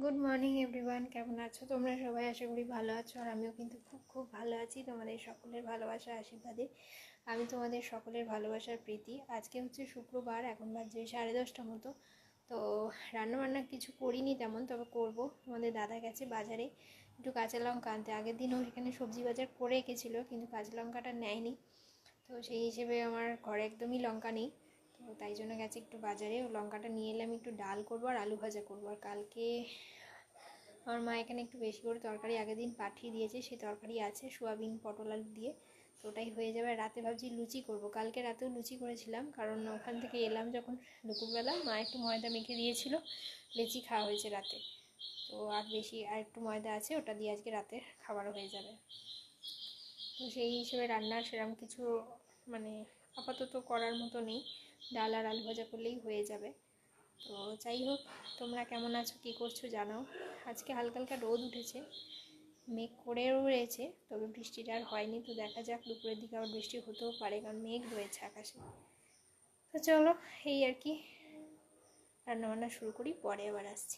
Good morning everyone, কেমন আছো তোমরা সবাই? আশা করি ভালো আছো। আর আমিও কিন্তু খুব খুব ভালো আছি তোমাদের সকলের ভালোবাসা আশীর্বাদে। আমি তোমাদের সকলের ভালোবাসার প্রীতি। আজকে হচ্ছে শুক্রবার, এখন বাজে 10:30 মতো। তো রান্নাবান্না কিছু করিনি তেমন, তবে করব। তোমাদের দাদা গেছে বাজারে একটু কাঁচা লঙ্কা আনতে। আগের দিনও এখানে সবজি বাজার করে রেখেছিলো, কিন্তু কাঁচা লঙ্কাটা নেয়নি। তো সেই হিসেবে আমার ঘরে একদমই লঙ্কা নেই। তো তাই জন্য গেছে একটু বাজারে, ও লঙ্কাটা নিয়ে এলে আমি একটু ডাল করবো আর আলু ভাজা করবো। আর কালকে আমার মা এখানে একটু বেশি করে তরকারি আগের দিন পাঠিয়ে দিয়েছে, সেই তরকারি আছে সোয়াবিন পটল আলু দিয়ে। তো ওটাই হয়ে যাবে। রাতে ভাবছি লুচি করব। কালকে রাতেও লুচি করেছিলাম, কারণ ওখান থেকে এলাম যখন দুপুরবেলা, মা একটু ময়দা মেখে দিয়েছিল, লুচি খাওয়া হয়েছে রাতে। তো আর একটু ময়দা আছে, ওটা দিয়ে আজকে রাতে খাবারও হয়ে যাবে। তো সেই হিসেবে রান্নার সেরকম কিছু মানে আপাতত করার মতো নেই। ডাল আর আলু ভাজা করলেই হয়ে যাবে। তো যাই হোক, তোমরা কেমন আছো, কী করছো জানাও। আজকে হালকা হালকা রোদ উঠেছে, মেঘ করেও রয়েছে, তবে বৃষ্টিটা আর হয়নি। তো দেখা যাক, দুপুরের দিকে আবার বৃষ্টি হতেও পারে, কারণ মেঘ রয়েছে আকাশে। তো চলো, এই আর কি, রান্নাবান্না শুরু করি, পরে আবার আসছি।